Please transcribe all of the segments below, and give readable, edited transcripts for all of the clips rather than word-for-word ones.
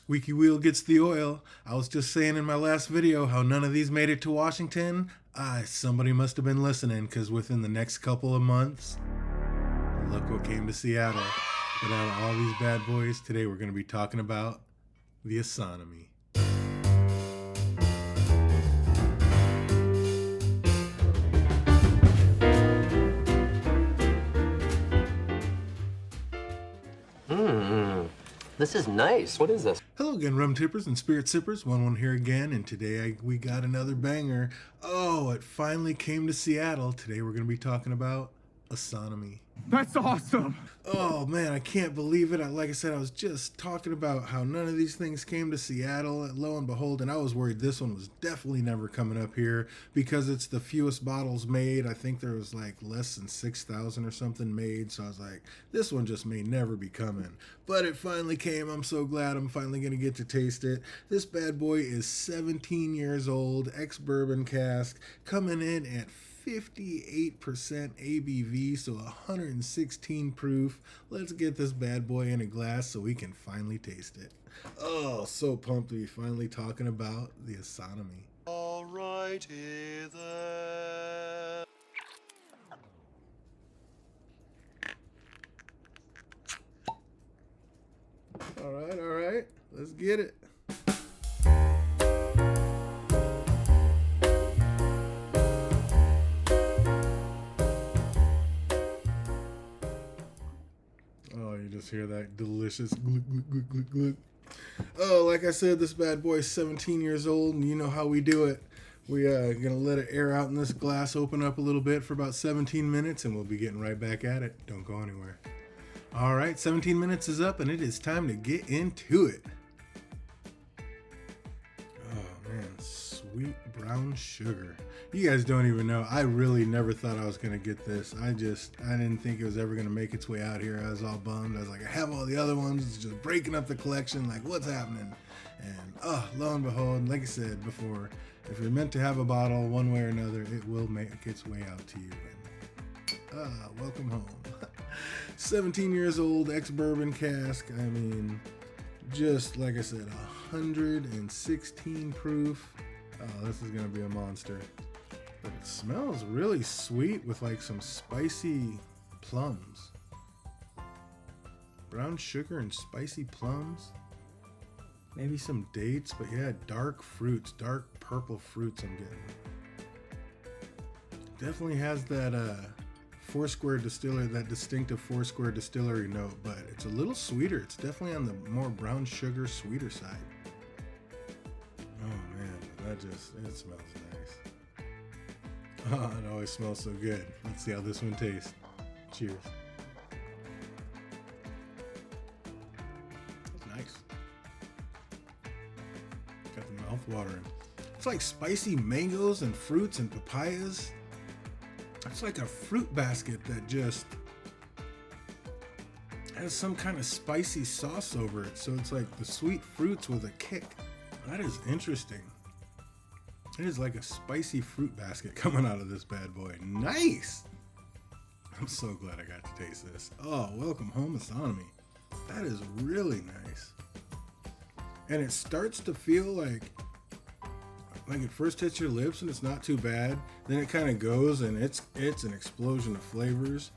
Squeaky wheel gets the oil. I was just saying in my last video how none of these made it to Washington. Somebody must have been listening, because within the next couple of months, look what came to Seattle. But out of all these bad boys, today we're going to be talking about the Isonomy. This is nice. What is this? Hello again, rum tippers and spirit sippers. Wun Wun here again, and today we got another banger. Oh, it finally came to Seattle. Today we're going to be talking about Isonomy. That's awesome. Oh man, I can't believe it. Like I said, I was just talking about how none of these things came to Seattle. Lo and behold, and I was worried this one was definitely never coming up here because it's the fewest bottles made. I think there was like less than 6,000 or something made. So I was like, this one just may never be coming. But it finally came. I'm so glad I'm finally going to get to taste it. This bad boy is 17 years old, ex-bourbon cask, coming in at 58% ABV, so 116 proof. Let's get this bad boy in a glass so we can finally taste it. Oh, so pumped to be finally talking about the Isonomy. Alrighty then. All right, let's get it. Oh, you just hear that delicious glug, glug, glug, glug, glug. Oh, like I said, this bad boy is 17 years old, and you know how we do it. We gonna let it air out in this glass, open up a little bit for about 17 minutes, and we'll be getting right back at it. Don't go anywhere. All right, 17 minutes is up, and it is time to get into it. Oh man, sweet brown sugar. You guys don't even know. I really never thought I was gonna get this. I didn't think it was ever gonna make its way out here. I was all bummed. I was like, I have all the other ones. It's just breaking up the collection. Like, what's happening? And lo and behold, like I said before, if you're meant to have a bottle one way or another, it will make its way out to you. And welcome home. 17 years old, ex-bourbon cask. I mean, just like I said, 116 proof. Oh, this is gonna be a monster. But it smells really sweet with like some spicy plums. Brown sugar and spicy plums. Maybe some dates, but yeah, dark fruits, dark purple fruits I'm getting. Definitely has that Foursquare distiller, that distinctive Foursquare distillery note, but it's a little sweeter. It's definitely on the more brown sugar, sweeter side. Oh man, it smells nice. Oh, it always smells so good. Let's see how this one tastes. Cheers. It's nice. Got the mouth watering. It's like spicy mangoes and fruits and papayas. It's like a fruit basket that just has some kind of spicy sauce over it. So it's like the sweet fruits with a kick. That is interesting. It is like a spicy fruit basket coming out of this bad boy. Nice! I'm so glad I got to taste this. Oh, welcome home, Isonomy. That is really nice. And it starts to feel like it first hits your lips and it's not too bad. Then it kind of goes and it's an explosion of flavors.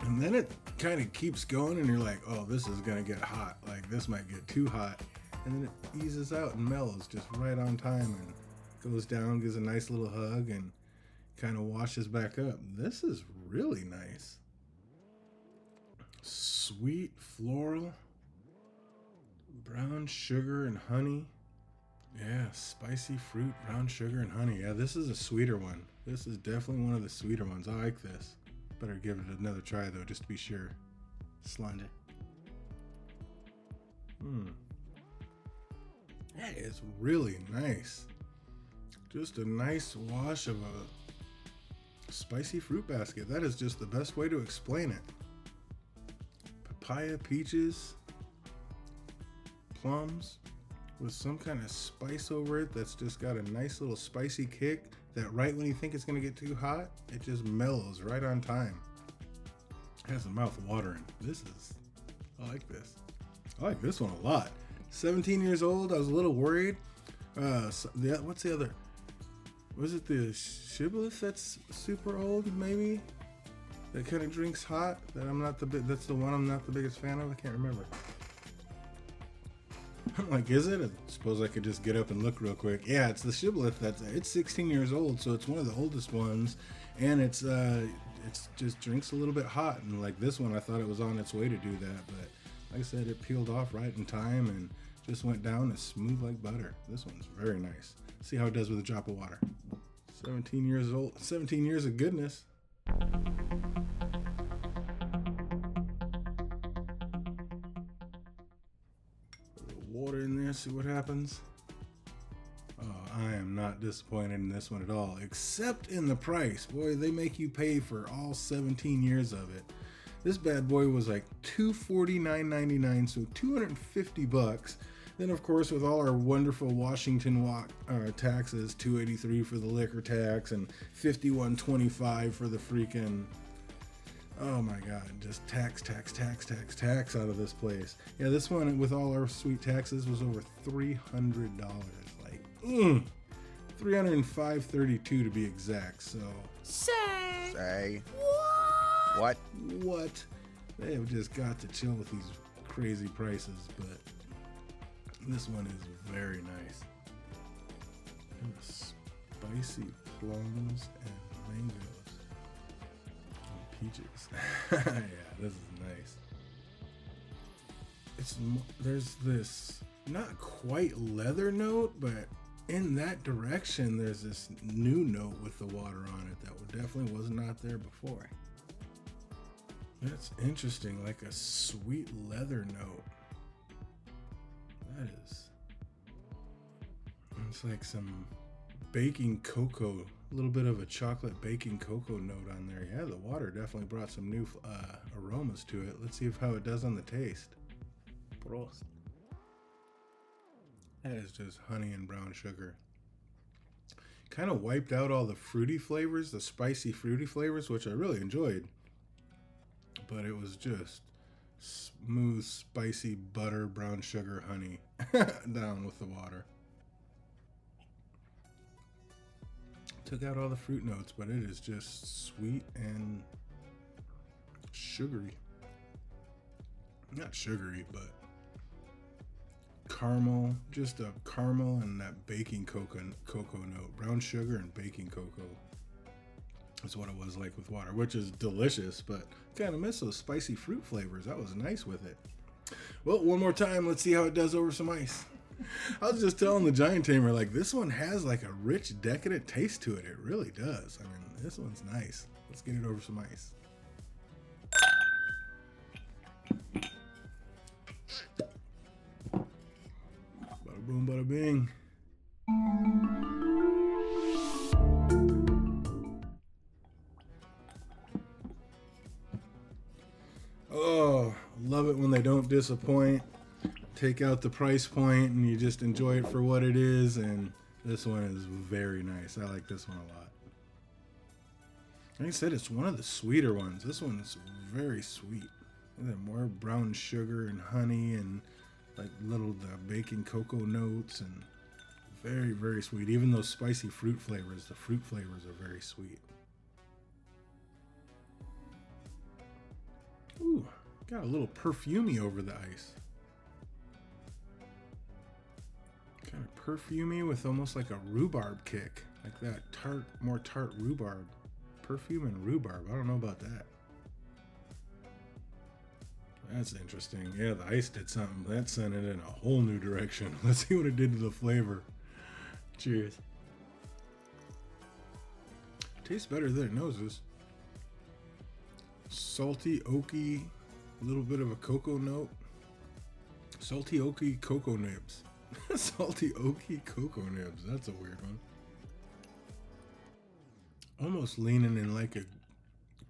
And then it kind of keeps going and you're like, oh, this is gonna get hot. Like this might get too hot. And then it eases out and mellows just right on time and goes down, gives a nice little hug, and kind of washes back up. This is really nice. Sweet, floral, brown sugar and honey. Yeah, spicy fruit, brown sugar and honey. Yeah, this is a sweeter one. This is definitely one of the sweeter ones. I like this. Better give it another try though, just to be sure. Slanja. That is really nice. Just a nice wash of a spicy fruit basket. That is just the best way to explain it. Papaya, peaches, plums with some kind of spice over it that's just got a nice little spicy kick that right when you think it's going to get too hot, it just mellows right on time. It has the mouth watering. I like this. I like this one a lot. 17 years old. I was a little worried. What's the other? Was it the shibboleth that's super old? Maybe that kind of drinks hot. That's the one I'm not the biggest fan of. I can't remember. I'm like, is it? I suppose I could just get up and look real quick. Yeah, it's the shibboleth. It's 16 years old, so it's one of the oldest ones, and it's just drinks a little bit hot. And like this one, I thought it was on its way to do that, but like I said, it peeled off right in time and just went down as smooth like butter. This one's very nice. See how it does with a drop of water. 17 years old. 17 years of goodness. Water in there, see what happens. Oh, I am not disappointed in this one at all, except in the price. Boy, they make you pay for all 17 years of it. This bad boy was like $249.99, so $250. Then of course, with all our wonderful Washington taxes, $283 for the liquor tax and $51.25 for the freaking, oh my god, just tax out of this place. Yeah, this one with all our sweet taxes was over $300. Like, $305.32 to be exact. So say what? They have just got to chill with these crazy prices, but this one is very nice. And spicy plums and mangoes and peaches. Yeah, this is nice. There's this not quite leather note, but in that direction there's this new note with the water on it that definitely was not there before. That's interesting, like a sweet leather note. That is. It's like some baking cocoa, a little bit of a chocolate baking cocoa note on there. Yeah, the water definitely brought some new aromas to it. Let's see how it does on the taste. Prost. That is just honey and brown sugar. Kind of wiped out all the fruity flavors, the spicy fruity flavors, which I really enjoyed. But it was just smooth, spicy butter, brown sugar, honey down with the water. Took out all the fruit notes, but it is just sweet and sugary. Not sugary, but caramel. Just a caramel and that baking cocoa note. Brown sugar and baking cocoa. That's what it was like with water, which is delicious, but kind of miss those spicy fruit flavors. That was nice with it. Well, one more time, let's see how it does over some ice. I was just telling the Giant Tamer, like, this one has like a rich, decadent taste to it. It really does. I mean, this one's nice. Let's get it over some ice. Bada boom, bada bing. Oh, love it when they don't disappoint. Take out the price point and you just enjoy it for what it is. And this one is very nice. I like this one a lot. Like I said, it's one of the sweeter ones. This one's very sweet. More brown sugar and honey and like little baking cocoa notes and very, very sweet. Even those spicy fruit flavors, the fruit flavors are very sweet. Ooh, got a little perfumey over the ice. Kind of perfumey with almost like a rhubarb kick. Like that tart, more tart rhubarb. Perfume and rhubarb. I don't know about that. That's interesting. Yeah, the ice did something. That sent it in a whole new direction. Let's see what it did to the flavor. Cheers. Tastes better than it noses. Salty, oaky, a little bit of a cocoa note. Salty, oaky cocoa nibs. Salty, oaky cocoa nibs. That's a weird one. Almost leaning in like a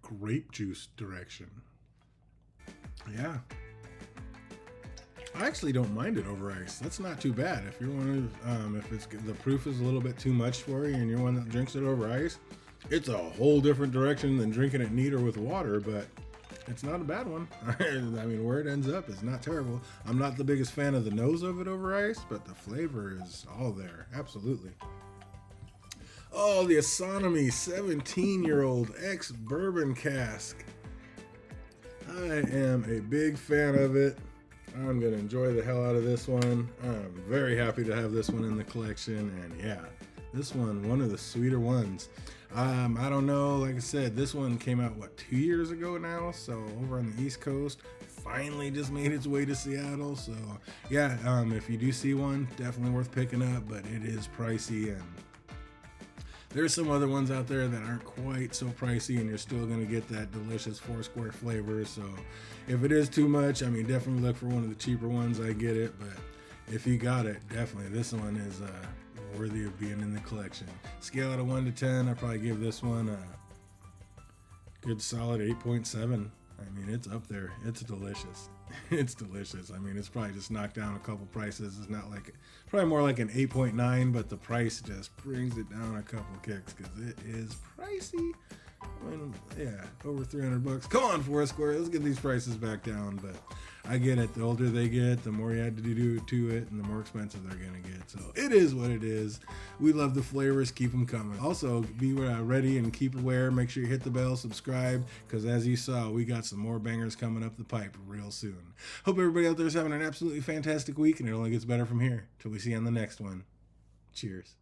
grape juice direction. Yeah. I actually don't mind it over ice. That's not too bad. If you're one of, if it's the proof is a little bit too much for you and you're one that drinks it over ice, it's a whole different direction than drinking it neat or with water, but It's not a bad one. I mean, where it ends up is not terrible. I'm not the biggest fan of the nose of it over ice, but the flavor is all there. Absolutely. Oh, the Isonomy 17-year-old ex-bourbon cask. I am a big fan of it. I'm going to enjoy the hell out of this one. I'm very happy to have this one in the collection. And yeah, this one of the sweeter ones. I don't know, like I said, this one came out, 2 years ago now? So over on the East Coast, finally just made its way to Seattle. So yeah, if you do see one, definitely worth picking up, but it is pricey, and there's some other ones out there that aren't quite so pricey, and you're still going to get that delicious Foursquare flavor. So if it is too much, I mean, definitely look for one of the cheaper ones. I get it, but if you got it, definitely this one is worthy of being in the collection. Scale out of 1 to 10, I probably give this one a good solid 8.7. I mean, it's up there. It's delicious. It's delicious. I mean, it's probably just knocked down a couple prices. It's not like, probably more like an 8.9, but the price just brings it down a couple kicks because it is pricey. I mean, yeah, over $300. Come on, Foursquare, let's get these prices back down. But I get it. The older they get, the more you had to do to it, and the more expensive they're gonna get. So it is what it is. We love the flavors. Keep them coming. Also, be ready and keep aware. Make sure you hit the bell, subscribe, because as you saw, we got some more bangers coming up the pipe real soon. Hope everybody out there is having an absolutely fantastic week, and it only gets better from here. Till we see you on the next one. Cheers.